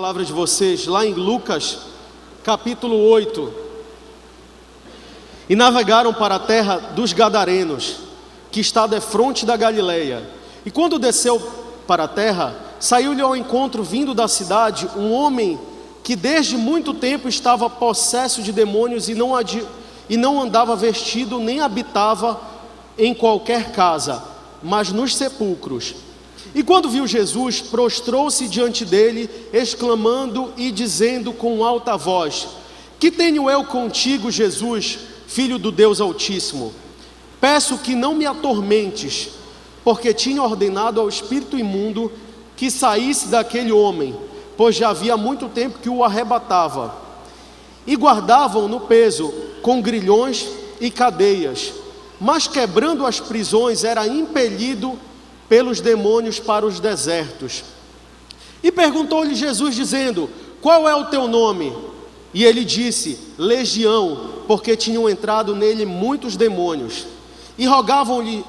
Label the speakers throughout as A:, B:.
A: Palavra de vocês lá em Lucas capítulo 8. E navegaram para a terra dos Gadarenos, que está defronte da Galileia. E quando desceu para a terra, saiu-lhe ao encontro, vindo da cidade, um homem que desde muito tempo estava possesso de demônios e não andava vestido, nem habitava em qualquer casa, mas nos sepulcros. E quando viu Jesus, prostrou-se diante dele, exclamando e dizendo com alta voz: Que tenho eu contigo, Jesus, Filho do Deus Altíssimo? Peço que não me atormentes, porque tinha ordenado ao espírito imundo que saísse daquele homem, pois já havia muito tempo que o arrebatava. E guardavam no peso com grilhões e cadeias, mas quebrando as prisões era impelido pelos demônios para os desertos. E perguntou-lhe Jesus dizendo: Qual é o teu nome? E ele disse: Legião, porque tinham entrado nele muitos demônios. E rogavam-lhe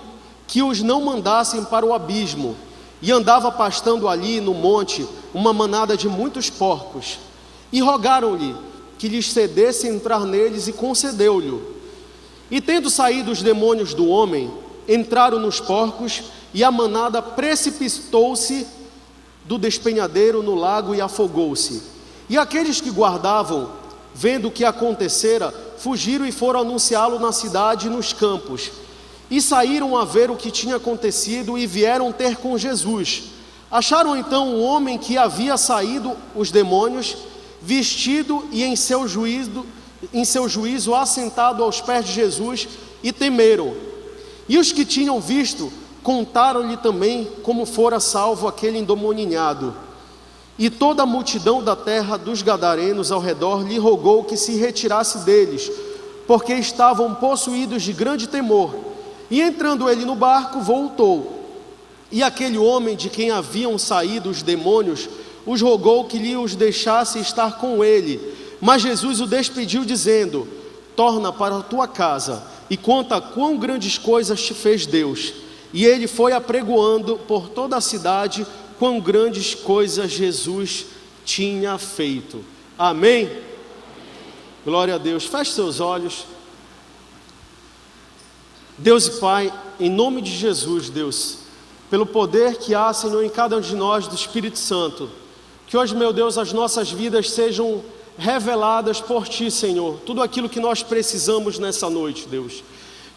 A: que os não mandassem para o abismo. E andava pastando ali no monte uma manada de muitos porcos. E rogaram-lhe que lhes cedesse entrar neles, e concedeu-lhe. E tendo saído os demônios do homem, entraram nos porcos, e a manada precipitou-se do despenhadeiro no lago e afogou-se. E aqueles que guardavam, vendo o que acontecera, fugiram e foram anunciá-lo na cidade e nos campos. E saíram a ver o que tinha acontecido e vieram ter com Jesus. Acharam então um homem que havia saído os demônios, vestido e em seu juízo assentado aos pés de Jesus, e temeram. E os que tinham visto contaram-lhe também como fora salvo aquele endemoniado. E toda a multidão da terra dos Gadarenos ao redor lhe rogou que se retirasse deles, porque estavam possuídos de grande temor. E entrando ele no barco, voltou. E aquele homem de quem haviam saído os demônios os rogou que lhe os deixasse estar com ele. Mas Jesus o despediu, dizendo: Torna para a tua casa e conta quão grandes coisas te fez Deus. E ele foi apregoando por toda a cidade quão grandes coisas Jesus tinha feito. Amém? Glória a Deus. Feche seus olhos. Deus e Pai, em nome de Jesus, Deus, pelo poder que há, Senhor, em cada um de nós do Espírito Santo, que hoje, meu Deus, as nossas vidas sejam reveladas por Ti, Senhor, tudo aquilo que nós precisamos nessa noite, Deus.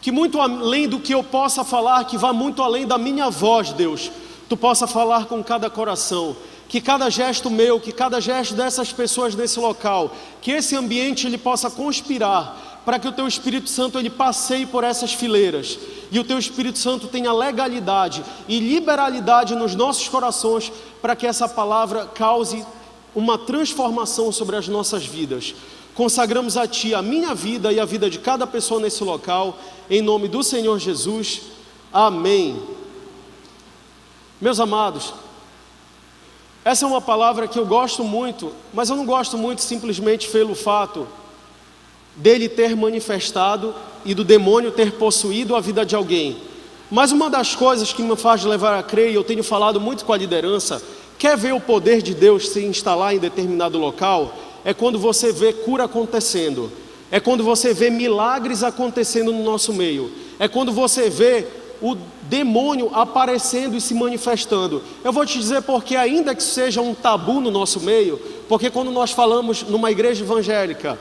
A: Que muito além do que eu possa falar, que vá muito além da minha voz, Deus, Tu possa falar com cada coração. Que cada gesto meu, que cada gesto dessas pessoas nesse local, que esse ambiente ele possa conspirar para que o Teu Espírito Santo ele passeie por essas fileiras, e o Teu Espírito Santo tenha legalidade e liberalidade nos nossos corações, para que essa palavra cause uma transformação sobre as nossas vidas. Consagramos a Ti a minha vida e a vida de cada pessoa nesse local, em nome do Senhor Jesus, amém. Meus amados, essa é uma palavra que eu gosto muito, mas eu não gosto muito simplesmente pelo fato dele ter manifestado e do demônio ter possuído a vida de alguém. Mas uma das coisas que me faz levar a crer, e eu tenho falado muito com a liderança, quer ver o poder de Deus se instalar em determinado local, é quando você vê cura acontecendo, é quando você vê milagres acontecendo no nosso meio, é quando você vê o demônio aparecendo e se manifestando. Eu vou te dizer porque, ainda que seja um tabu no nosso meio, porque quando nós falamos numa igreja evangélica,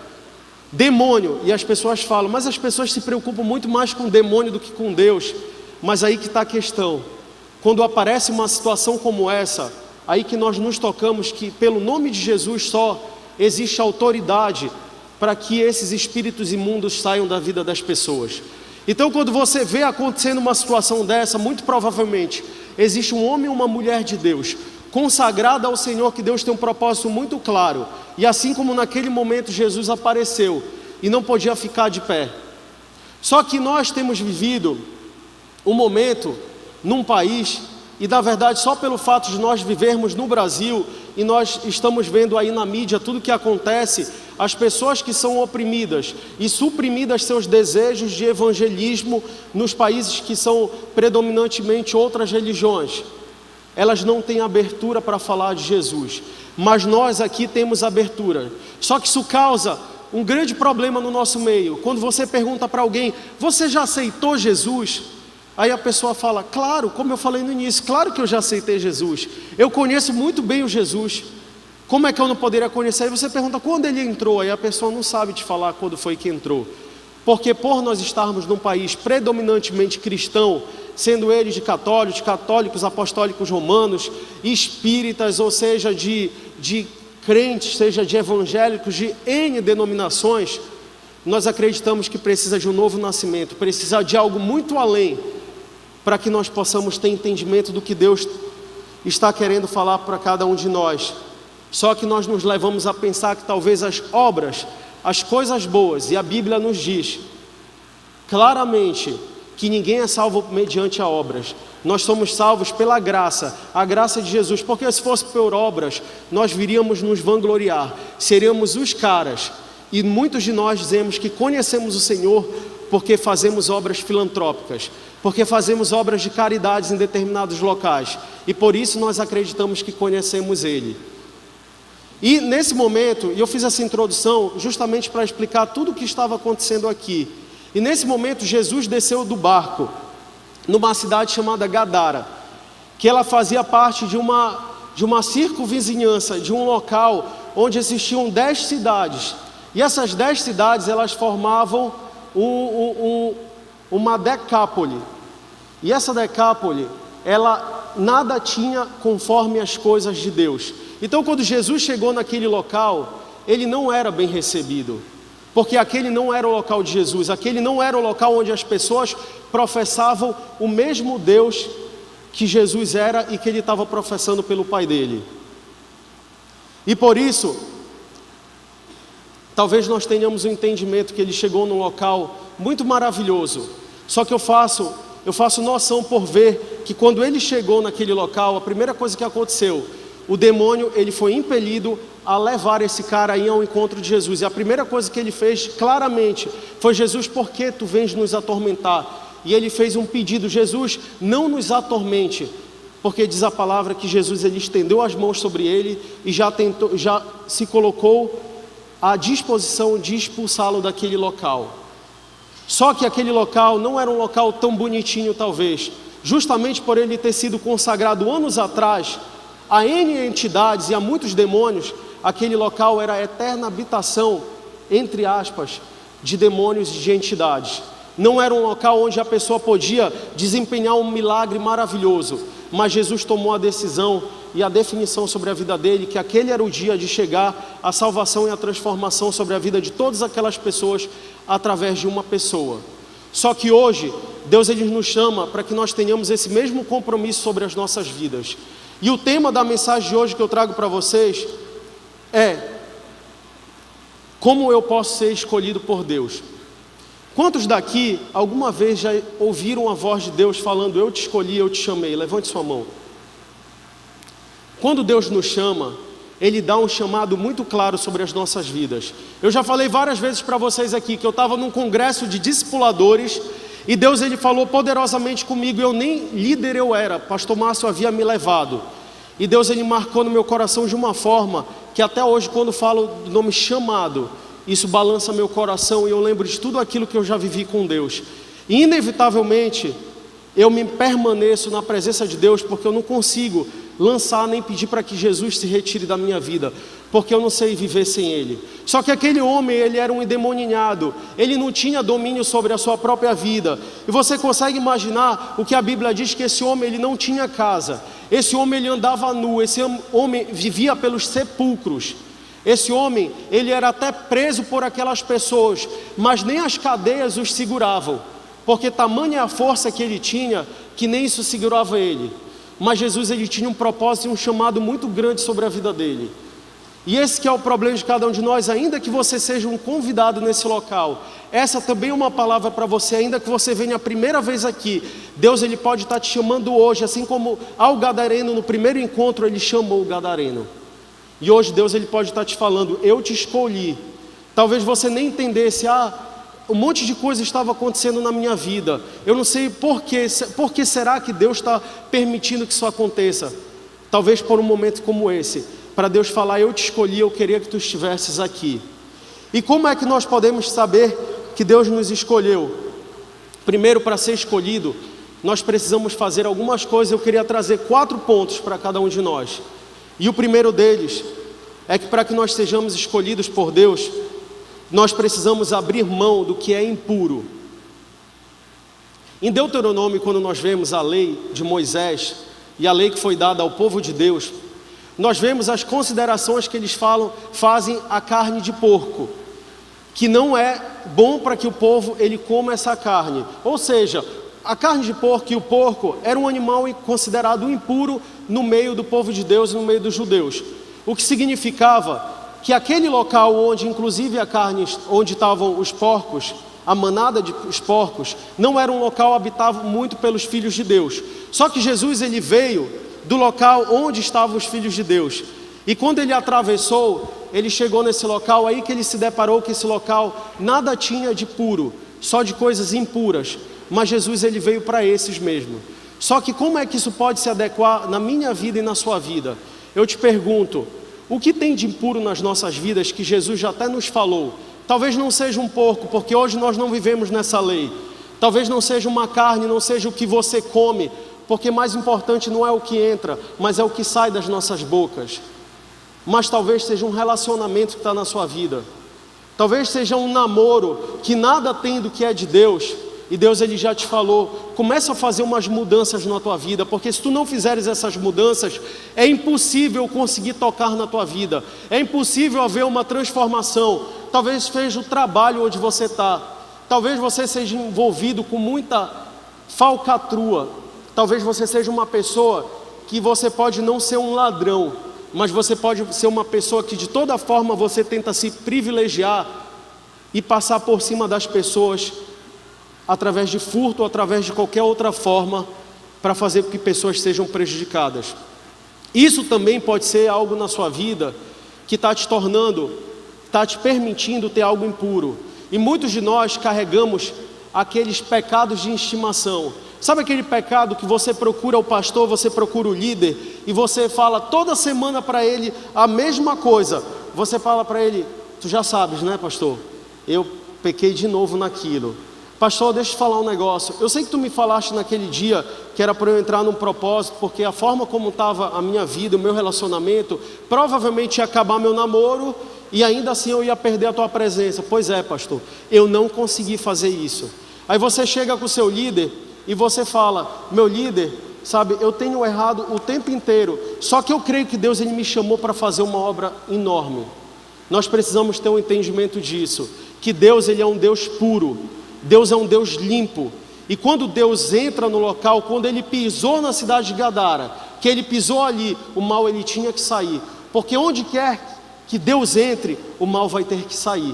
A: demônio, e as pessoas falam, mas as pessoas se preocupam muito mais com o demônio do que com Deus. Mas aí que está a questão. Quando aparece uma situação como essa, aí que nós nos tocamos que pelo nome de Jesus só existe autoridade para que esses espíritos imundos saiam da vida das pessoas. Então, quando você vê acontecendo uma situação dessa, muito provavelmente existe um homem ou uma mulher de Deus consagrada ao Senhor, que Deus tem um propósito muito claro. E assim como naquele momento Jesus apareceu e não podia ficar de pé. Só que nós temos vivido um momento num país, e na verdade só pelo fato de nós vivermos no Brasil, e nós estamos vendo aí na mídia tudo que acontece, as pessoas que são oprimidas e suprimidas seus desejos de evangelismo nos países que são predominantemente outras religiões. elas não têm abertura para falar de Jesus, mas nós aqui temos abertura. Só que isso causa um grande problema no nosso meio. Quando você pergunta para alguém: você já aceitou Jesus? Aí a pessoa fala: claro, como eu falei no início, claro que eu já aceitei Jesus, eu conheço muito bem o Jesus, como é que eu não poderia conhecer? Aí você pergunta: quando ele entrou? Aí a pessoa não sabe te falar quando foi que entrou, porque por nós estarmos num país predominantemente cristão, sendo eles de católicos apostólicos romanos, espíritas, ou seja, de crentes, seja de evangélicos, de N denominações, nós acreditamos que precisa de um novo nascimento, precisa de algo muito além, para que nós possamos ter entendimento do que Deus está querendo falar para cada um de nós. Só que nós nos levamos a pensar que talvez as obras, as coisas boas, e a Bíblia nos diz claramente que ninguém é salvo mediante a obras, nós somos salvos pela graça, a graça de Jesus, porque se fosse por obras, nós viríamos nos vangloriar, seríamos os caras, e muitos de nós dizemos que conhecemos o Senhor porque fazemos obras filantrópicas, porque fazemos obras de caridades em determinados locais, e por isso nós acreditamos que conhecemos Ele. E nesse momento, eu fiz essa introdução justamente para explicar tudo o que estava acontecendo aqui. E nesse momento Jesus desceu do barco, numa cidade chamada Gadara, que ela fazia parte de uma circunvizinhança, de um local onde existiam 10 cidades. E essas 10 cidades, elas formavam uma decápole. E essa decápole, ela nada tinha conforme as coisas de Deus. Então quando Jesus chegou naquele local, ele não era bem recebido, porque aquele não era o local de Jesus, aquele não era o local onde as pessoas professavam o mesmo Deus que Jesus era e que ele estava professando pelo Pai dele. E por isso, talvez nós tenhamos um entendimento que ele chegou num local muito maravilhoso. Só que eu faço noção por ver que quando ele chegou naquele local, a primeira coisa que aconteceu, o demônio, ele foi impelido a levar esse cara aí ao encontro de Jesus. E a primeira coisa que ele fez claramente foi: Jesus, por que tu vens nos atormentar? E ele fez um pedido: Jesus, não nos atormente, porque diz a palavra que Jesus, ele estendeu as mãos sobre ele e já se colocou à disposição de expulsá-lo daquele local. Só que aquele local não era um local tão bonitinho, talvez, justamente por ele ter sido consagrado anos atrás a N entidades e a muitos demônios. Aquele local era a eterna habitação, entre aspas, de demônios e de entidades. Não era um local onde a pessoa podia desempenhar um milagre maravilhoso, mas Jesus tomou a decisão e a definição sobre a vida dele, que aquele era o dia de chegar a salvação e a transformação sobre a vida de todas aquelas pessoas através de uma pessoa. Só que hoje, Deus, ele nos chama para que nós tenhamos esse mesmo compromisso sobre as nossas vidas. E o tema da mensagem de hoje que eu trago para vocês é: como eu posso ser escolhido por Deus? Quantos daqui alguma vez já ouviram a voz de Deus falando: eu te escolhi, eu te chamei? Levante sua mão. Quando Deus nos chama, Ele dá um chamado muito claro sobre as nossas vidas. Eu já falei várias vezes para vocês aqui que eu estava num congresso de discipuladores e Deus, ele falou poderosamente comigo. Eu nem líder eu era, pastor Márcio havia me levado, e Deus, ele marcou no meu coração de uma forma que até hoje, quando falo do nome chamado, isso balança meu coração e eu lembro de tudo aquilo que eu já vivi com Deus. E inevitavelmente eu me permaneço na presença de Deus, porque eu não consigo lançar nem pedir para que Jesus se retire da minha vida, porque eu não sei viver sem Ele. Só que aquele homem, ele era um endemoniado, ele não tinha domínio sobre a sua própria vida. E você consegue imaginar o que a Bíblia diz, que esse homem, ele não tinha casa, esse homem, ele andava nu, esse homem vivia pelos sepulcros. Esse homem, ele era até preso por aquelas pessoas, mas nem as cadeias os seguravam, porque tamanha é a força que ele tinha, que nem isso segurava ele. Mas Jesus, ele tinha um propósito e um chamado muito grande sobre a vida dele. E esse que é o problema de cada um de nós. Ainda que você seja um convidado nesse local, essa também é uma palavra para você. Ainda que você venha a primeira vez aqui, Deus, ele pode estar te chamando hoje, assim como ao gadareno, no primeiro encontro, ele chamou o gadareno. E hoje Deus, ele pode estar te falando: eu te escolhi. Talvez você nem entendesse: um monte de coisa estava acontecendo na minha vida. Eu não sei por que será que Deus está permitindo que isso aconteça. Talvez por um momento como esse, para Deus falar: eu te escolhi, eu queria que tu estivesses aqui. E como é que nós podemos saber que Deus nos escolheu? Primeiro, para ser escolhido, nós precisamos fazer algumas coisas. Eu queria trazer 4 pontos para cada um de nós. E o primeiro deles é que para que nós sejamos escolhidos por Deus, nós precisamos abrir mão do que é impuro. Em Deuteronômio, quando nós vemos a lei de Moisés e a lei que foi dada ao povo de Deus, nós vemos as considerações que eles fazem a carne de porco, que não é bom para que o povo ele coma essa carne. Ou seja, a carne de porco e o porco era um animal considerado impuro no meio do povo de Deus e no meio dos judeus. O que significava que aquele local onde inclusive a carne, onde estavam os porcos, a manada dos porcos, não era um local habitado muito pelos filhos de Deus. Só que Jesus ele veio do local onde estavam os filhos de Deus. E quando ele atravessou, ele chegou nesse local aí que ele se deparou que esse local nada tinha de puro, só de coisas impuras. Mas Jesus ele veio para esses mesmo. Só que como é que isso pode se adequar na minha vida e na sua vida? Eu te pergunto, o que tem de impuro nas nossas vidas que Jesus já até nos falou? Talvez não seja um porco, porque hoje nós não vivemos nessa lei. Talvez não seja uma carne, não seja o que você come, porque mais importante não é o que entra, mas é o que sai das nossas bocas. Mas talvez seja um relacionamento que está na sua vida. Talvez seja um namoro que nada tem do que é de Deus. E Deus ele já te falou, começa a fazer umas mudanças na tua vida, porque se tu não fizeres essas mudanças, é impossível conseguir tocar na tua vida, é impossível haver uma transformação. Talvez seja o trabalho onde você está, talvez você seja envolvido com muita falcatrua, talvez você seja uma pessoa que você pode não ser um ladrão, mas você pode ser uma pessoa que de toda forma você tenta se privilegiar e passar por cima das pessoas, através de furto ou através de qualquer outra forma, para fazer com que pessoas sejam prejudicadas. Isso também pode ser algo na sua vida que está te tornando, está te permitindo ter algo impuro. E muitos de nós carregamos aqueles pecados de estimação. Sabe aquele pecado que você procura o pastor, você procura o líder, e você fala toda semana para ele a mesma coisa. Você fala para ele: tu já sabes, né, pastor? Eu pequei de novo naquilo. Pastor, deixa eu te falar um negócio. Eu sei que tu me falaste naquele dia que era para eu entrar num propósito, porque a forma como estava a minha vida, o meu relacionamento, provavelmente ia acabar meu namoro e ainda assim eu ia perder a tua presença. Pois é, pastor, eu não consegui fazer isso. Aí você chega com o seu líder e você fala: meu líder, sabe, eu tenho errado o tempo inteiro, só que eu creio que Deus ele me chamou para fazer uma obra enorme. Nós precisamos ter um entendimento disso, que Deus ele é um Deus puro. Deus é um Deus limpo. E quando Deus entra no local, quando ele pisou na cidade de Gadara, que ele pisou ali, o mal ele tinha que sair. Porque onde quer que Deus entre, o mal vai ter que sair.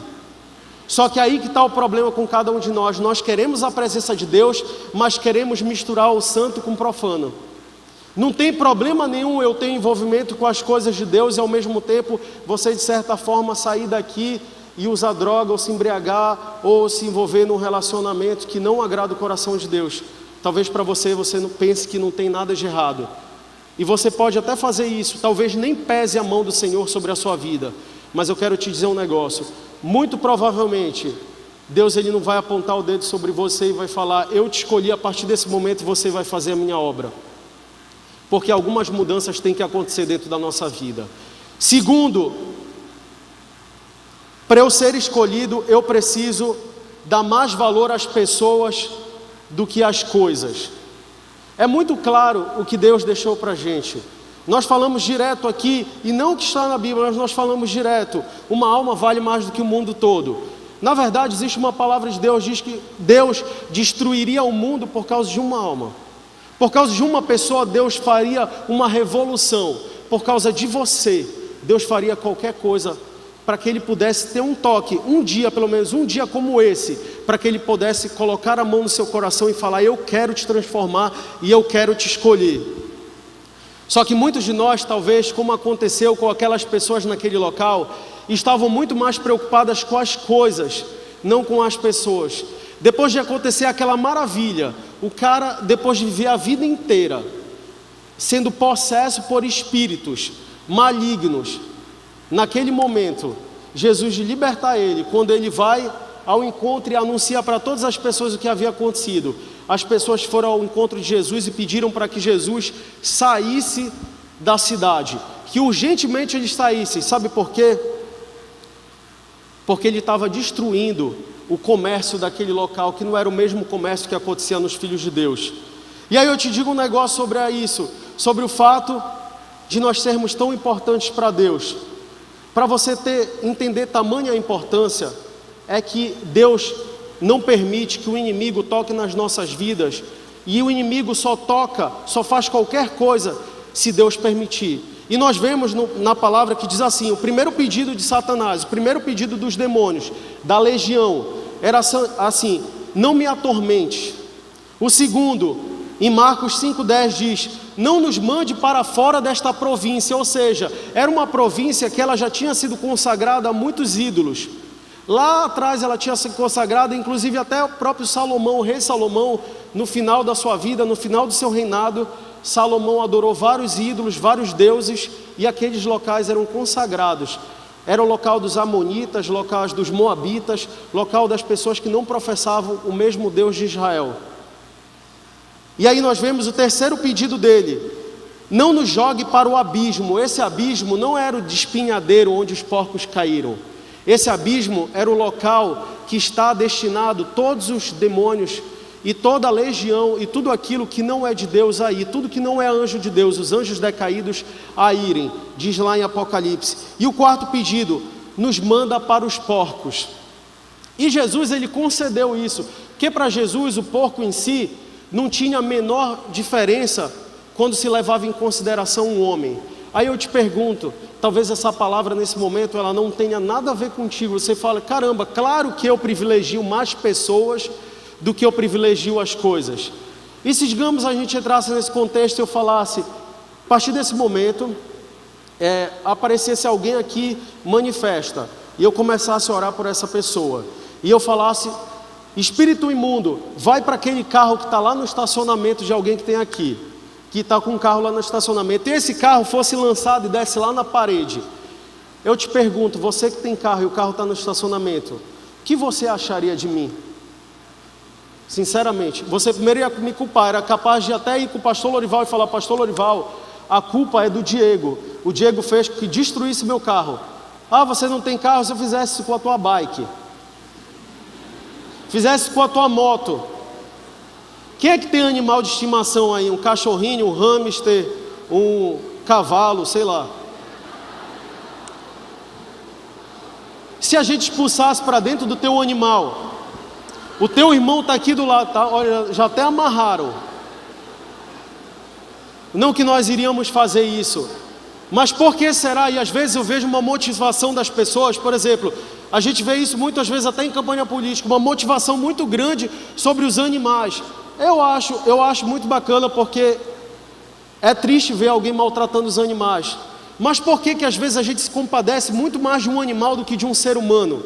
A: Só que aí que está o problema com cada um de nós. Nós queremos a presença de Deus, mas queremos misturar o santo com o profano. Não tem problema nenhum eu ter envolvimento com as coisas de Deus e ao mesmo tempo você de certa forma sair daqui e usar droga, ou se embriagar, ou se envolver num relacionamento que não agrada o coração de Deus. Talvez para você não pense que não tem nada de errado. E você pode até fazer isso, talvez nem pese a mão do Senhor sobre a sua vida. Mas eu quero te dizer um negócio. Muito provavelmente, Deus ele não vai apontar o dedo sobre você e vai falar: eu te escolhi, a partir desse momento você vai fazer a minha obra. Porque algumas mudanças têm que acontecer dentro da nossa vida. Segundo, para eu ser escolhido, eu preciso dar mais valor às pessoas do que às coisas. É muito claro o que Deus deixou para a gente. Nós falamos direto aqui, e não que está na Bíblia, mas nós falamos direto: uma alma vale mais do que o mundo todo. Na verdade, existe uma palavra de Deus, diz que Deus destruiria o mundo por causa de uma alma. Por causa de uma pessoa, Deus faria uma revolução. Por causa de você, Deus faria qualquer coisa para que ele pudesse ter um toque, um dia, pelo menos um dia como esse, para que ele pudesse colocar a mão no seu coração e falar: eu quero te transformar e eu quero te escolher. Só que muitos de nós, talvez, como aconteceu com aquelas pessoas naquele local, estavam muito mais preocupadas com as coisas não com as pessoas. Depois de acontecer aquela maravilha, o cara, depois de viver a vida inteira sendo possesso por espíritos malignos, naquele momento, Jesus liberta ele. Quando ele vai ao encontro e anuncia para todas as pessoas o que havia acontecido, as pessoas foram ao encontro de Jesus e pediram para que Jesus saísse da cidade, que urgentemente ele saísse. Sabe por quê? Porque ele estava destruindo o comércio daquele local, que não era o mesmo comércio que acontecia nos filhos de Deus. E aí eu te digo um negócio sobre isso, sobre o fato de nós sermos tão importantes para Deus. Para você entender tamanha importância, é que Deus não permite que o inimigo toque nas nossas vidas, e o inimigo só faz qualquer coisa se Deus permitir. E nós vemos na palavra que diz assim: o primeiro pedido de Satanás, o primeiro pedido dos demônios, da legião, era assim: não me atormente. O segundo, em Marcos 5,10 diz: não nos mande para fora desta província. Ou seja, era uma província que ela já tinha sido consagrada a muitos ídolos. Lá atrás ela tinha sido consagrada, inclusive até o próprio Salomão, o rei Salomão, no final da sua vida, no final do seu reinado, Salomão adorou vários ídolos, vários deuses, e aqueles locais eram consagrados. Era o local dos amonitas, locais dos moabitas, local das pessoas que não professavam o mesmo Deus de Israel. E aí nós vemos o terceiro pedido dele: não nos jogue para o abismo. Esse abismo não era o despenhadeiro onde os porcos caíram. Esse abismo era o local que está destinado todos os demônios e toda a legião e tudo aquilo que não é de Deus a ir, tudo que não é anjo de Deus, os anjos decaídos a irem, diz lá em Apocalipse. E o quarto pedido: nos manda para os porcos. E Jesus, ele concedeu isso, porque para Jesus o porco em si não tinha a menor diferença quando se levava em consideração um homem. Aí eu te pergunto, talvez essa palavra nesse momento ela não tenha nada a ver contigo. Você fala: caramba, claro que eu privilegio mais pessoas do que eu privilegio as coisas. E se, digamos, a gente entrasse nesse contexto e eu falasse, a partir desse momento, aparecesse alguém aqui, manifesta, e eu começasse a orar por essa pessoa, e eu falasse: espírito imundo, vai para aquele carro que está lá no estacionamento de alguém que tem aqui, que está com um carro lá no estacionamento, e esse carro fosse lançado e desse lá na parede. Eu te pergunto, você que tem carro e o carro está no estacionamento, o que você acharia de mim? Sinceramente, você primeiro ia me culpar, era capaz de até ir com o pastor Lorival e falar: pastor Lorival, a culpa é do Diego, o Diego fez que destruísse meu carro. Ah, você não tem carro, se eu fizesse isso com a tua bike, fizesse com a tua moto. Quem é que tem animal de estimação aí? Um cachorrinho, um hamster, um cavalo, sei lá. Se a gente expulsasse para dentro do teu animal, o teu irmão está aqui do lado, tá? Olha, já até amarraram. Não que nós iríamos fazer isso, mas por que será? E às vezes eu vejo uma motivação das pessoas, por exemplo, a gente vê isso muitas vezes até em campanha política, uma motivação muito grande sobre os animais. Eu acho muito bacana, porque é triste ver alguém maltratando os animais. Mas por que às vezes a gente se compadece muito mais de um animal do que de um ser humano?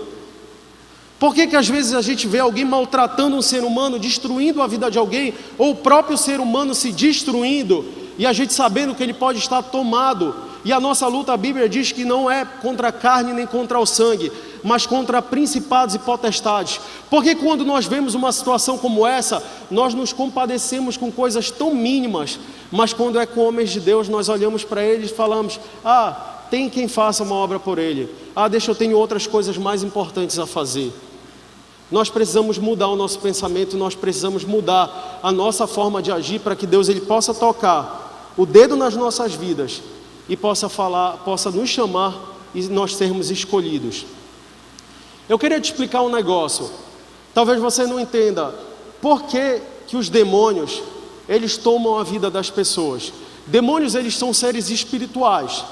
A: Por que às vezes a gente vê alguém maltratando um ser humano, destruindo a vida de alguém, ou o próprio ser humano se destruindo, e a gente sabendo que ele pode estar tomado? E a nossa luta, a Bíblia diz que não é contra a carne nem contra o sangue, mas contra principados e potestades. Porque quando nós vemos uma situação como essa, nós nos compadecemos com coisas tão mínimas, mas quando é com homens de Deus, nós olhamos para eles e falamos: ah, tem quem faça uma obra por ele. Ah, eu tenho outras coisas mais importantes a fazer. Nós precisamos mudar o nosso pensamento, nós precisamos mudar a nossa forma de agir, para que Deus ele possa tocar o dedo nas nossas vidas e possa falar, possa nos chamar e nós sermos escolhidos. Eu queria te explicar um negócio. Talvez você não entenda por que os demônios eles tomam a vida das pessoas. Demônios, eles são seres espirituais.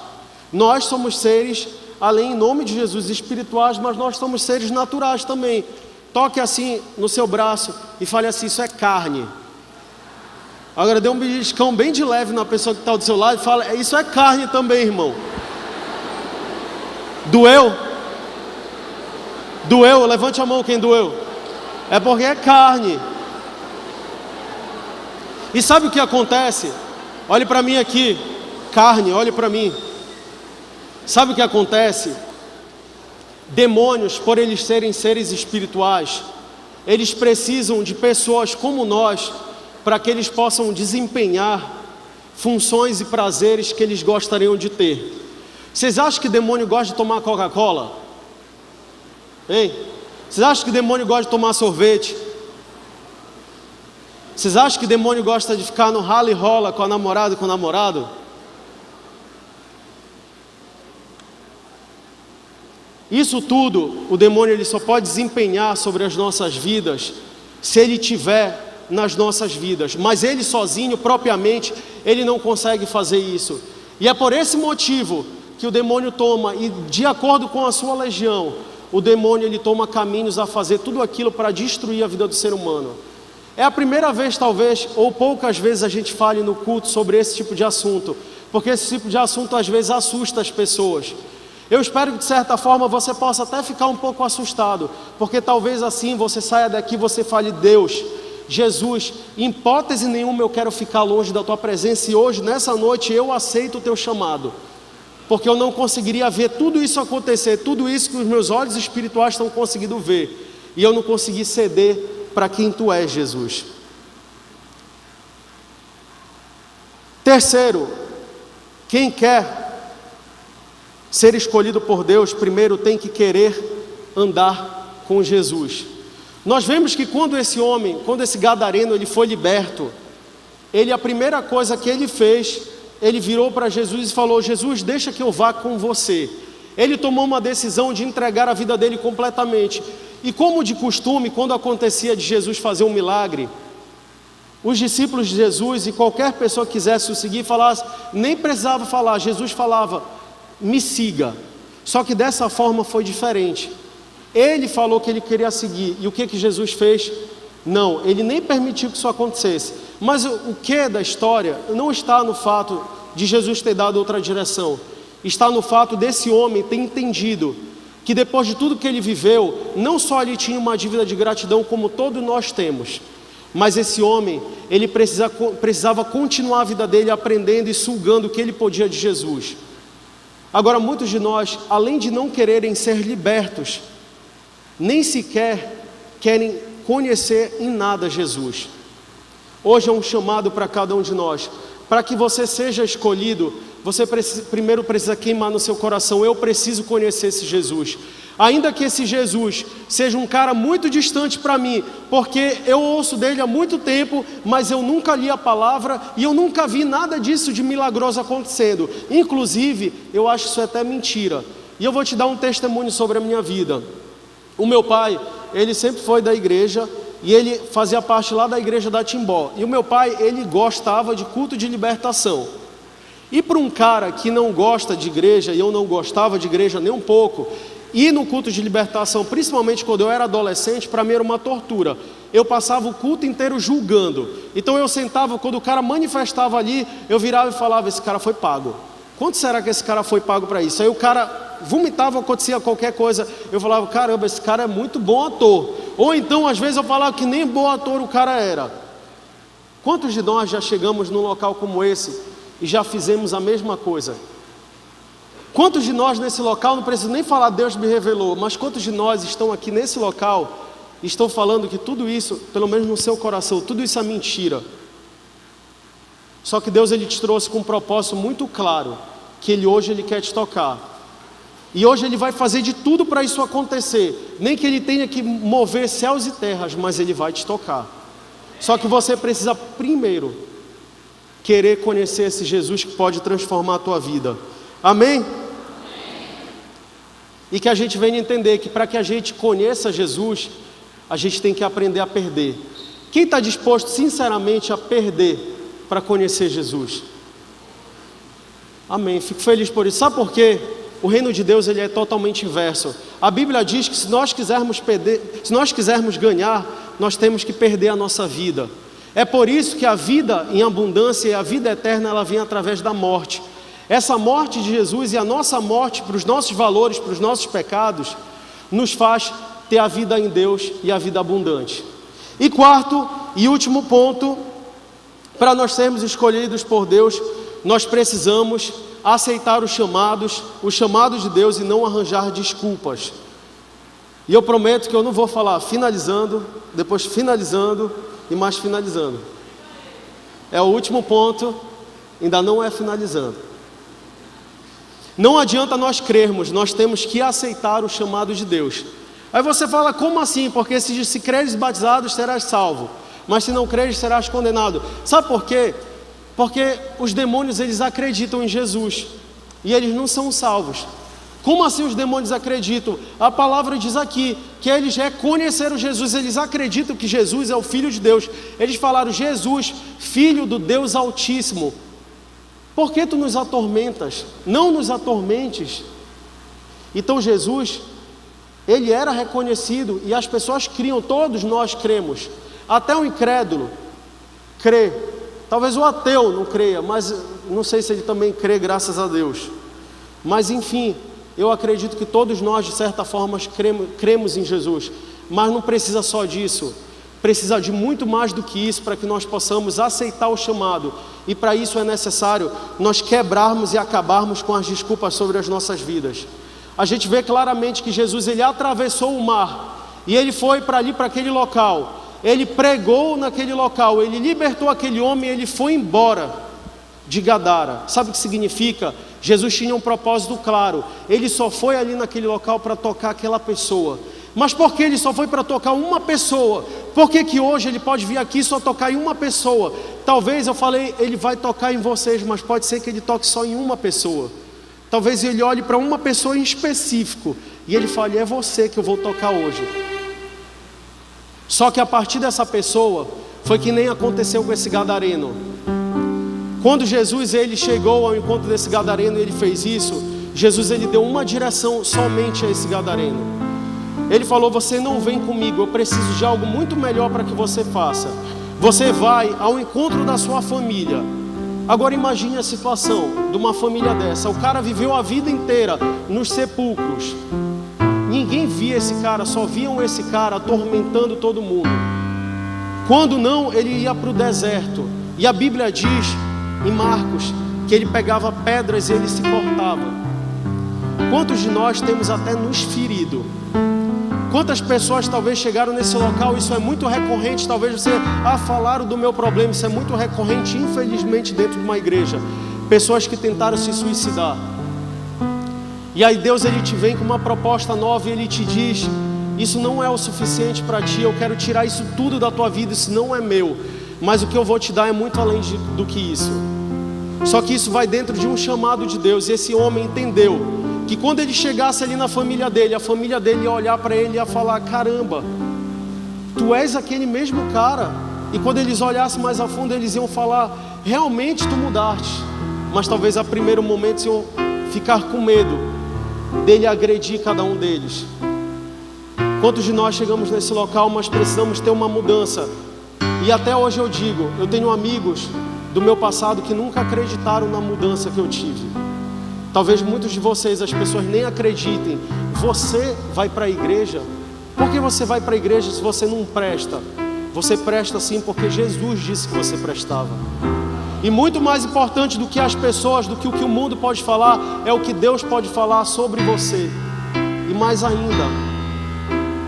A: Nós somos seres, além, em nome de Jesus, espirituais, mas nós somos seres naturais também. Toque assim no seu braço e fale assim: isso é carne. Agora dê um beliscão bem de leve na pessoa que está do seu lado e fala: isso é carne também, irmão. Doeu? Doeu? Levante a mão quem doeu. É porque é carne. E sabe o que acontece? Olhe para mim aqui. Carne, olhe para mim. Sabe o que acontece? Demônios, por eles serem seres espirituais, eles precisam de pessoas como nós, para que eles possam desempenhar funções e prazeres que eles gostariam de ter. Vocês acham que demônio gosta de tomar Coca-Cola? Hein? Vocês acham que demônio gosta de tomar sorvete? Vocês acham que demônio gosta de ficar no rala e rola com a namorada e com o namorado? Isso tudo, o demônio ele só pode desempenhar sobre as nossas vidas se ele tiver nas nossas vidas, mas ele sozinho, propriamente, ele não consegue fazer isso. E é por esse motivo que o demônio toma, e de acordo com a sua legião, o demônio ele toma caminhos a fazer tudo aquilo para destruir a vida do ser humano. É a primeira vez, talvez, ou poucas vezes a gente fale no culto sobre esse tipo de assunto, porque esse tipo de assunto às vezes assusta as pessoas. Eu espero que de certa forma você possa até ficar um pouco assustado, porque talvez assim você saia daqui e você fale: Deus, Jesus, em hipótese nenhuma eu quero ficar longe da Tua presença, e hoje, nessa noite, eu aceito o Teu chamado, porque eu não conseguiria ver tudo isso acontecer, tudo isso que os meus olhos espirituais estão conseguindo ver, e eu não consegui ceder para quem Tu és, Jesus. Terceiro, quem quer ser escolhido por Deus, primeiro tem que querer andar com Jesus. Nós vemos que quando esse gadareno, ele foi liberto, a primeira coisa que ele fez, ele virou para Jesus e falou: Jesus, deixa que eu vá com você. Ele tomou uma decisão de entregar a vida dele completamente. E como de costume, quando acontecia de Jesus fazer um milagre, os discípulos de Jesus e qualquer pessoa que quisesse o seguir, nem precisava falar, Jesus falava: me siga. Só que dessa forma foi diferente. Ele falou que ele queria seguir, e o que Jesus fez? Não, ele nem permitiu que isso acontecesse. Mas o que da história não está no fato de Jesus ter dado outra direção, está no fato desse homem ter entendido que depois de tudo que ele viveu, não só ele tinha uma dívida de gratidão como todos nós temos, mas esse homem, ele precisava continuar a vida dele aprendendo e sugando o que ele podia de Jesus. Agora, muitos de nós, além de não quererem ser libertos, nem sequer querem conhecer em nada Jesus. Hoje é um chamado para cada um de nós. Para que você seja escolhido, você primeiro precisa queimar no seu coração: eu preciso conhecer esse Jesus. Ainda que esse Jesus seja um cara muito distante para mim, porque eu ouço dele há muito tempo, mas eu nunca li a palavra e eu nunca vi nada disso de milagroso acontecendo. Inclusive, eu acho isso até mentira. E eu vou te dar um testemunho sobre a minha vida. O meu pai, ele sempre foi da igreja, e ele fazia parte lá da igreja da Timbó. E o meu pai, ele gostava de culto de libertação. E para um cara que não gosta de igreja, e eu não gostava de igreja nem um pouco, ir no culto de libertação, principalmente quando eu era adolescente, para mim era uma tortura. Eu passava o culto inteiro julgando. Então eu sentava, quando o cara manifestava ali, eu virava e falava: esse cara foi pago. Quanto será que esse cara foi pago para isso? Aí o cara vomitava, acontecia qualquer coisa, eu falava: caramba, esse cara é muito bom ator. Ou então, às vezes eu falava que nem bom ator o cara era. Quantos de nós já chegamos num local como esse e já fizemos a mesma coisa? Quantos de nós nesse local, não preciso nem falar Deus me revelou, mas quantos de nós estão aqui nesse local e estão falando que tudo isso, pelo menos no seu coração, tudo isso é mentira? Só que Deus, ele te trouxe com um propósito muito claro, que hoje ele quer te tocar. E hoje ele vai fazer de tudo para isso acontecer. Nem que ele tenha que mover céus e terras, mas ele vai te tocar. Só que você precisa primeiro querer conhecer esse Jesus que pode transformar a tua vida. Amém? E que a gente venha entender que para que a gente conheça Jesus, a gente tem que aprender a perder. Quem está disposto sinceramente a perder para conhecer Jesus? Amém, fico feliz por isso. Sabe por quê? O reino de Deus, ele é totalmente inverso. A Bíblia diz que se nós quisermos ganhar, nós temos que perder a nossa vida. É por isso que a vida em abundância e a vida eterna, ela vem através da morte. Essa morte de Jesus e a nossa morte para os nossos valores, para os nossos pecados, nos faz ter a vida em Deus e a vida abundante. E quarto e último ponto, para nós sermos escolhidos por Deus, nós precisamos aceitar os chamados de Deus e não arranjar desculpas. E eu prometo que eu não vou falar finalizando, depois finalizando e mais finalizando. É o último ponto, ainda não é finalizando. Não adianta nós crermos, nós temos que aceitar o chamado de Deus. Aí você fala, como assim? Porque se creres batizados serás salvo, mas se não creres serás condenado. Sabe por quê? Porque os demônios, eles acreditam em Jesus e eles não são salvos. Como assim os demônios acreditam? A palavra diz aqui que eles reconheceram Jesus, eles acreditam que Jesus é o Filho de Deus. Eles falaram, Jesus, Filho do Deus Altíssimo. Por que tu nos atormentas? Não nos atormentes. Então Jesus, ele era reconhecido e as pessoas criam, todos nós cremos. Até o incrédulo crê. Talvez o ateu não creia, mas não sei se ele também crê, graças a Deus. Mas enfim, eu acredito que todos nós, de certa forma, cremos em Jesus. Mas não precisa só disso. Precisa de muito mais do que isso para que nós possamos aceitar o chamado. E para isso é necessário nós quebrarmos e acabarmos com as desculpas sobre as nossas vidas. A gente vê claramente que Jesus, ele atravessou o mar e ele foi para ali, para aquele local. Ele pregou naquele local, ele libertou aquele homem e ele foi embora de Gadara. Sabe o que significa? Jesus tinha um propósito claro. Ele só foi ali naquele local para tocar aquela pessoa. Mas por que ele só foi para tocar uma pessoa? Por que hoje ele pode vir aqui e só tocar em uma pessoa? Talvez, eu falei, ele vai tocar em vocês, mas pode ser que ele toque só em uma pessoa. Talvez ele olhe para uma pessoa em específico e ele fale, é você que eu vou tocar hoje. Só que a partir dessa pessoa, foi que nem aconteceu com esse gadareno. Quando Jesus, ele chegou ao encontro desse gadareno e ele fez isso, Jesus, ele deu uma direção somente a esse gadareno. Ele falou, você não vem comigo, eu preciso de algo muito melhor para que você faça. Você vai ao encontro da sua família. Agora imagine a situação de uma família dessa. O cara viveu a vida inteira nos sepulcros. Ninguém via esse cara, só viam esse cara atormentando todo mundo. Quando não, ele ia para o deserto. E a Bíblia diz, em Marcos, que ele pegava pedras e ele se cortava. Quantos de nós temos até nos ferido? Quantas pessoas talvez chegaram nesse local? Isso é muito recorrente. Talvez você, falaram do meu problema. Isso é muito recorrente, infelizmente, dentro de uma igreja. Pessoas que tentaram se suicidar. E aí Deus, ele te vem com uma proposta nova e ele te diz, isso não é o suficiente para ti, eu quero tirar isso tudo da tua vida, isso não é meu, mas o que eu vou te dar é muito além do que isso. Só que isso vai dentro de um chamado de Deus. E esse homem entendeu que quando ele chegasse ali na família dele, a família dele ia olhar para ele e ia falar, caramba, tu és aquele mesmo cara. E quando eles olhassem mais a fundo, eles iam falar, realmente tu mudaste. Mas talvez a primeiro momento iam ficar com medo dele agredir cada um deles. Quantos de nós chegamos nesse local, mas precisamos ter uma mudança? E até hoje eu digo, eu tenho amigos do meu passado que nunca acreditaram na mudança que eu tive. Talvez muitos de vocês, as pessoas nem acreditem. Você vai para a igreja? Por que você vai para a igreja se você não presta? Você presta sim porque Jesus disse que você prestava. E muito mais importante do que as pessoas, do que o mundo pode falar, é o que Deus pode falar sobre você. E mais ainda,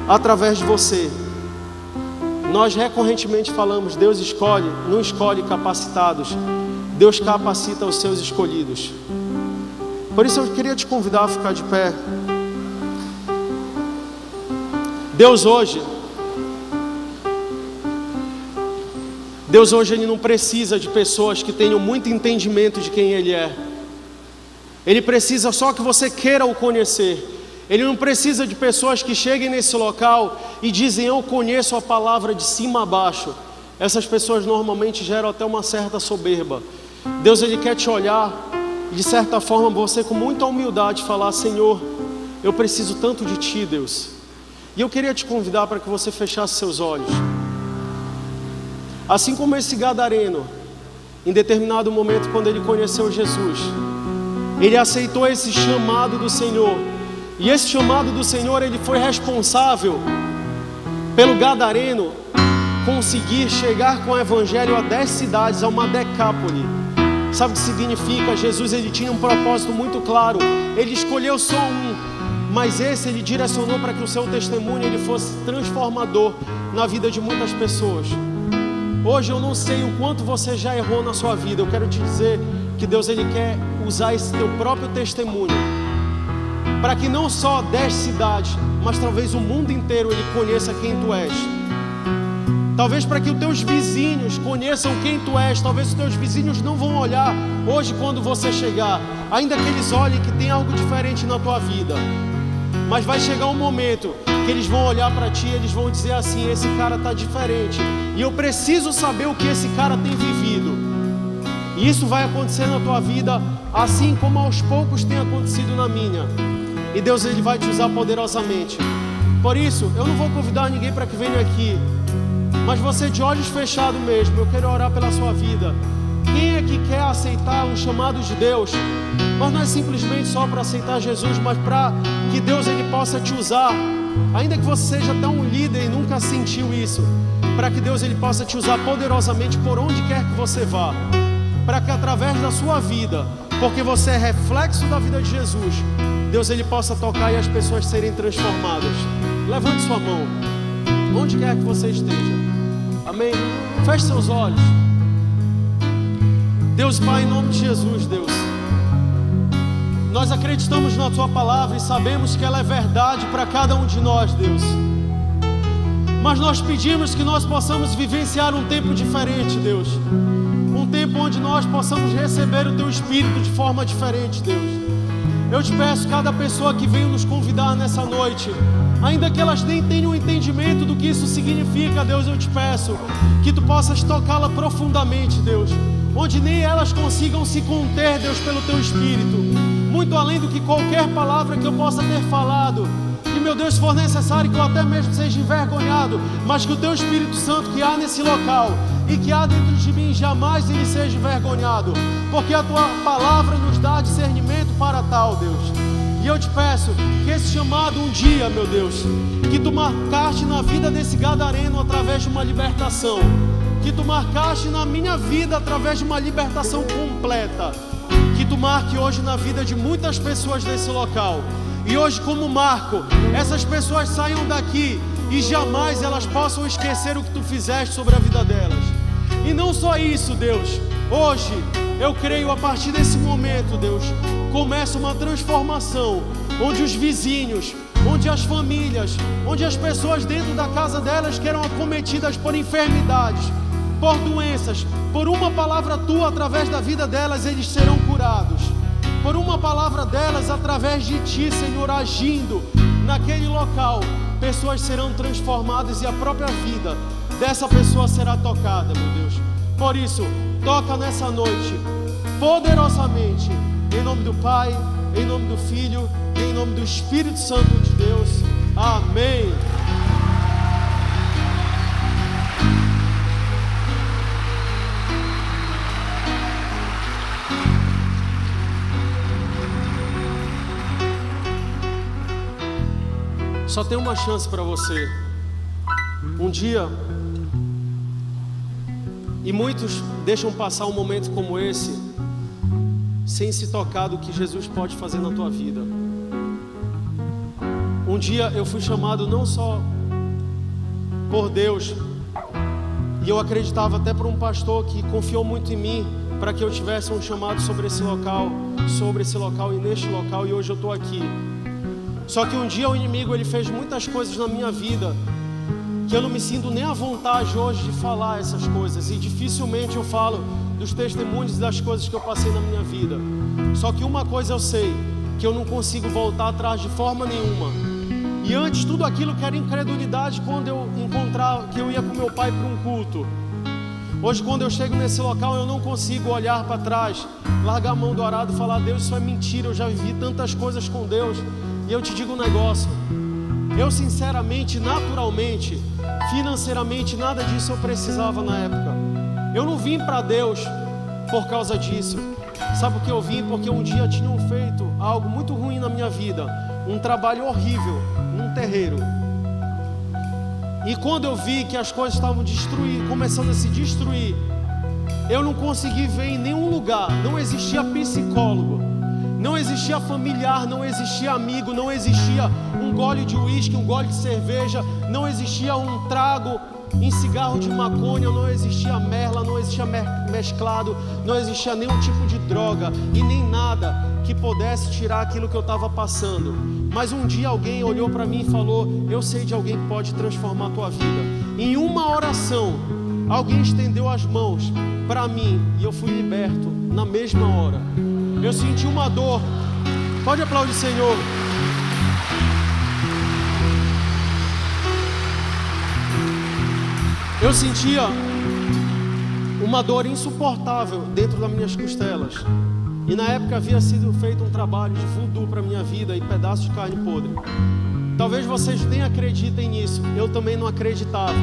A: através de você. Nós recorrentemente falamos, Deus escolhe, não escolhe capacitados. Deus capacita os seus escolhidos. Por isso eu queria te convidar a ficar de pé. Deus hoje, Ele não precisa de pessoas que tenham muito entendimento de quem Ele é. Ele precisa só que você queira o conhecer. Ele não precisa de pessoas que cheguem nesse local e dizem, eu conheço a palavra de cima a baixo. Essas pessoas normalmente geram até uma certa soberba. Deus, Ele quer te olhar e de certa forma você com muita humildade falar, Senhor, eu preciso tanto de Ti, Deus. E eu queria te convidar para que você fechasse seus olhos. Assim como esse gadareno, em determinado momento, quando ele conheceu Jesus, ele aceitou esse chamado do Senhor. E esse chamado do Senhor, ele foi responsável pelo gadareno conseguir chegar com o evangelho a 10 cidades, a uma decápole. Sabe o que significa? Jesus, ele tinha um propósito muito claro. Ele escolheu só um, mas esse ele direcionou para que o seu testemunho ele fosse transformador na vida de muitas pessoas. Hoje eu não sei o quanto você já errou na sua vida. Eu quero te dizer que Deus ele quer usar esse teu próprio testemunho para que não só 10 cidades, mas talvez o mundo inteiro ele conheça quem tu és. Talvez para que os teus vizinhos conheçam quem tu és. Talvez os teus vizinhos não vão olhar hoje quando você chegar, ainda que eles olhem que tem algo diferente na tua vida. Mas vai chegar um momento que eles vão olhar para ti e eles vão dizer assim: esse cara está diferente, e eu preciso saber o que esse cara tem vivido. E isso vai acontecer na tua vida, assim como aos poucos tem acontecido na minha. E Deus ele vai te usar poderosamente. Por isso, eu não vou convidar ninguém para que venha aqui, mas você de olhos fechados mesmo, eu quero orar pela sua vida. Quem é que quer aceitar um chamado de Deus? Mas não é simplesmente só para aceitar Jesus, mas para que Deus ele possa te usar. Ainda que você seja até um líder e nunca sentiu isso, para que Deus ele possa te usar poderosamente por onde quer que você vá. Para que através da sua vida, porque você é reflexo da vida de Jesus, Deus ele possa tocar e as pessoas serem transformadas. Levante sua mão, onde quer que você esteja. Amém? Feche seus olhos. Deus Pai, em nome de Jesus, Deus, nós acreditamos na Tua palavra e sabemos que ela é verdade para cada um de nós, Deus. Mas nós pedimos que nós possamos vivenciar um tempo diferente, Deus. Um tempo onde nós possamos receber o Teu Espírito de forma diferente, Deus. Eu te peço, cada pessoa que veio nos convidar nessa noite, ainda que elas nem tenham entendimento do que isso significa, Deus, eu te peço que Tu possas tocá-la profundamente, Deus, onde nem elas consigam se conter, Deus, pelo Teu Espírito, muito além do que qualquer palavra que eu possa ter falado. E, meu Deus, se for necessário que eu até mesmo seja envergonhado, mas que o Teu Espírito Santo que há nesse local e que há dentro de mim, jamais ele seja envergonhado, porque a Tua palavra nos dá discernimento para tal, Deus. E eu te peço que esse chamado um dia, meu Deus, que Tu marcaste na vida desse gadareno através de uma libertação, que Tu marcaste na minha vida através de uma libertação completa, que Tu marque hoje na vida de muitas pessoas desse local. E hoje, como marco, essas pessoas saiam daqui e jamais elas possam esquecer o que Tu fizeste sobre a vida delas. E não só isso, Deus, hoje eu creio, a partir desse momento, Deus, começa uma transformação, onde os vizinhos, onde as famílias, onde as pessoas dentro da casa delas que eram acometidas por enfermidades, por doenças, por uma palavra Tua através da vida delas, eles serão curados. Por uma palavra delas, através de Ti, Senhor, agindo naquele local, pessoas serão transformadas e a própria vida dessa pessoa será tocada, meu Deus. Por isso, toca nessa noite, poderosamente, em nome do Pai, em nome do Filho e em nome do Espírito Santo de Deus. Amém. Só tem uma chance para você. Um dia, e muitos deixam passar um momento como esse sem se tocar do que Jesus pode fazer na tua vida. Um dia eu fui chamado não só por Deus, e eu acreditava até por um pastor que confiou muito em mim para que eu tivesse um chamado sobre esse local e neste local, e hoje eu estou aqui. Só que um dia o inimigo ele fez muitas coisas na minha vida que eu não me sinto nem à vontade hoje de falar essas coisas, e dificilmente eu falo dos testemunhos e das coisas que eu passei na minha vida. Só que uma coisa eu sei, que eu não consigo voltar atrás de forma nenhuma. E antes tudo aquilo que era incredulidade, quando eu encontrava que eu ia com meu pai para um culto, hoje quando eu chego nesse local eu não consigo olhar para trás, largar a mão do arado e falar: Deus, isso é mentira, eu já vivi tantas coisas com Deus. E eu te digo um negócio, eu sinceramente, naturalmente, financeiramente, nada disso eu precisava na época. Eu não vim para Deus por causa disso. Sabe por que eu vim? Porque um dia tinham feito algo muito ruim na minha vida. um trabalho horrível num terreiro. E quando eu vi que as coisas estavam começando a se destruir, eu não consegui ver em nenhum lugar. Não existia psicólogo, não existia familiar, não existia amigo, não existia um gole de uísque, um gole de cerveja, não existia um trago em cigarro de maconha, não existia merla, não existia mesclado, não existia nenhum tipo de droga e nem nada que pudesse tirar aquilo que eu estava passando. Mas um dia alguém olhou para mim e falou: eu sei de alguém que pode transformar a tua vida. Em uma oração, alguém estendeu as mãos para mim e eu fui liberto na mesma hora. Eu senti uma dor. Pode aplaudir, Senhor. Eu sentia uma dor insuportável dentro das minhas costelas. E na época havia sido feito um trabalho de voodoo para minha vida e pedaços de carne podre. Talvez vocês nem acreditem nisso, eu também não acreditava.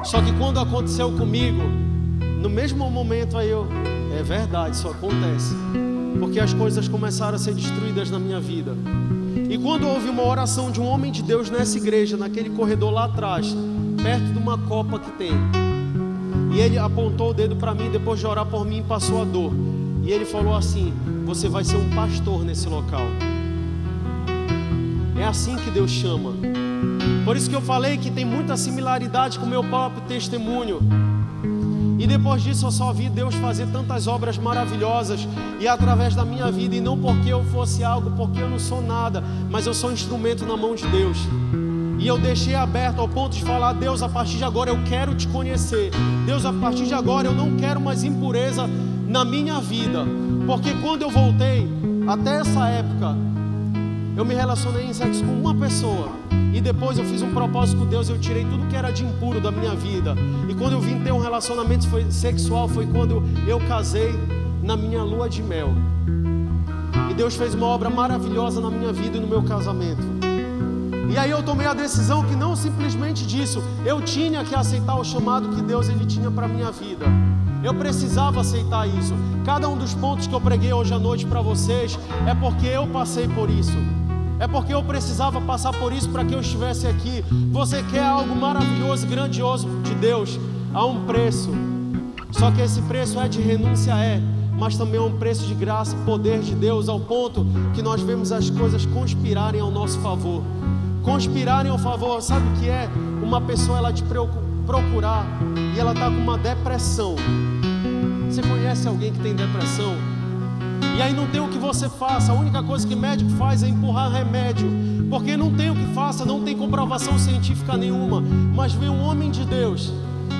A: Só que quando aconteceu comigo, no mesmo momento aí é verdade, isso acontece. Porque as coisas começaram a ser destruídas na minha vida. E quando houve uma oração de um homem de Deus nessa igreja, naquele corredor lá atrás, perto de uma copa que tem, e ele apontou o dedo para mim, depois de orar por mim, passou a dor. E ele falou assim: você vai ser um pastor nesse local. É assim que Deus chama. Por isso que eu falei que tem muita similaridade com o meu próprio testemunho. E depois disso eu só vi Deus fazer tantas obras maravilhosas e através da minha vida. E não porque eu fosse algo, porque eu não sou nada, mas eu sou um instrumento na mão de Deus. E eu deixei aberto ao ponto de falar: Deus, a partir de agora eu quero te conhecer. Deus, a partir de agora eu não quero mais impureza na minha vida. Porque quando eu voltei, até essa época, eu me relacionei em sexo com uma pessoa. E depois eu fiz um propósito com Deus, eu tirei tudo que era de impuro da minha vida. E quando eu vim ter um relacionamento sexual, foi quando eu casei na minha lua de mel. E Deus fez uma obra maravilhosa na minha vida e no meu casamento. E aí eu tomei a decisão que não simplesmente disso, eu tinha que aceitar o chamado que Deus ele tinha para a minha vida. Eu precisava aceitar isso. Cada um dos pontos que eu preguei hoje à noite para vocês é porque eu passei por isso. É porque eu precisava passar por isso para que eu estivesse aqui. Você quer algo maravilhoso, grandioso de Deus, há um preço. Só que esse preço é de renúncia, mas também é um preço de graça e poder de Deus, ao ponto que nós vemos as coisas conspirarem ao nosso favor. Conspirarem ao favor, sabe o que é? Uma pessoa ela te procurar e ela está com uma depressão. Você conhece alguém que tem depressão? E aí não tem o que você faça, a única coisa que médico faz é empurrar remédio, porque não tem o que faça, não tem comprovação científica nenhuma. Mas vem um homem de Deus,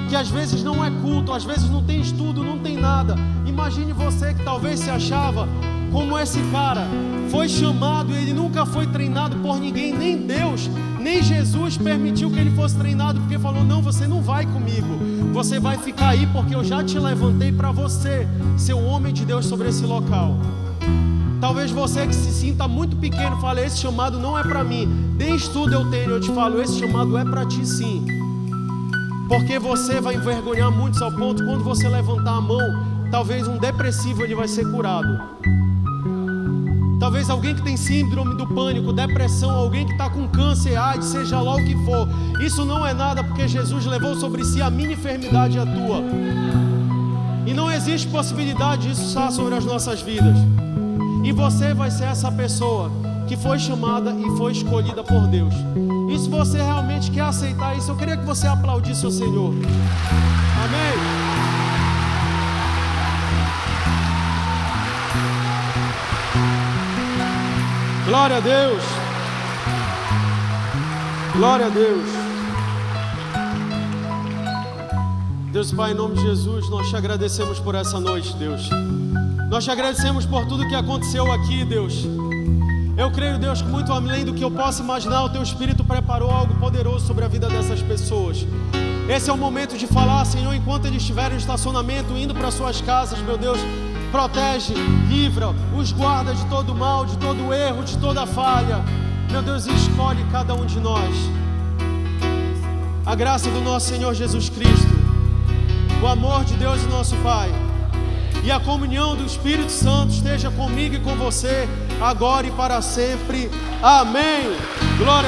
A: que às vezes não é culto, às vezes não tem estudo, não tem nada. Imagine você que talvez se achava como esse cara, foi chamado e ele nunca foi treinado por ninguém, nem Deus, nem Jesus permitiu que ele fosse treinado, porque falou: não, você não vai comigo, você vai ficar aí porque eu já te levantei para você ser um homem de Deus sobre esse local. Talvez você que se sinta muito pequeno fale: esse chamado não é para mim, nem estudo eu tenho. Eu te falo: esse chamado é para ti sim, porque você vai envergonhar muitos ao ponto, quando você levantar a mão, talvez um depressivo ele vai ser curado. Talvez alguém que tem síndrome do pânico, depressão, alguém que está com câncer, AIDS, seja lá o que for. Isso não é nada, porque Jesus levou sobre si a minha enfermidade e a tua. E não existe possibilidade disso estar sobre as nossas vidas. E você vai ser essa pessoa que foi chamada e foi escolhida por Deus. E se você realmente quer aceitar isso, eu queria que você aplaudisse o Senhor. Amém? Glória a Deus. Glória a Deus. Deus Pai, em nome de Jesus, nós te agradecemos por essa noite, Deus. Nós te agradecemos por tudo que aconteceu aqui, Deus. Eu creio, Deus, que muito além do que eu possa imaginar, o Teu Espírito preparou algo poderoso sobre a vida dessas pessoas. Esse é o momento de falar, Senhor, enquanto eles estiverem no estacionamento, indo para suas casas, meu Deus. Protege, livra, os guarda de todo mal, de todo erro, de toda falha. Meu Deus, escolhe cada um de nós. A graça do nosso Senhor Jesus Cristo, o amor de Deus e nosso Pai, e a comunhão do Espírito Santo esteja comigo e com você, agora e para sempre. Amém. Glória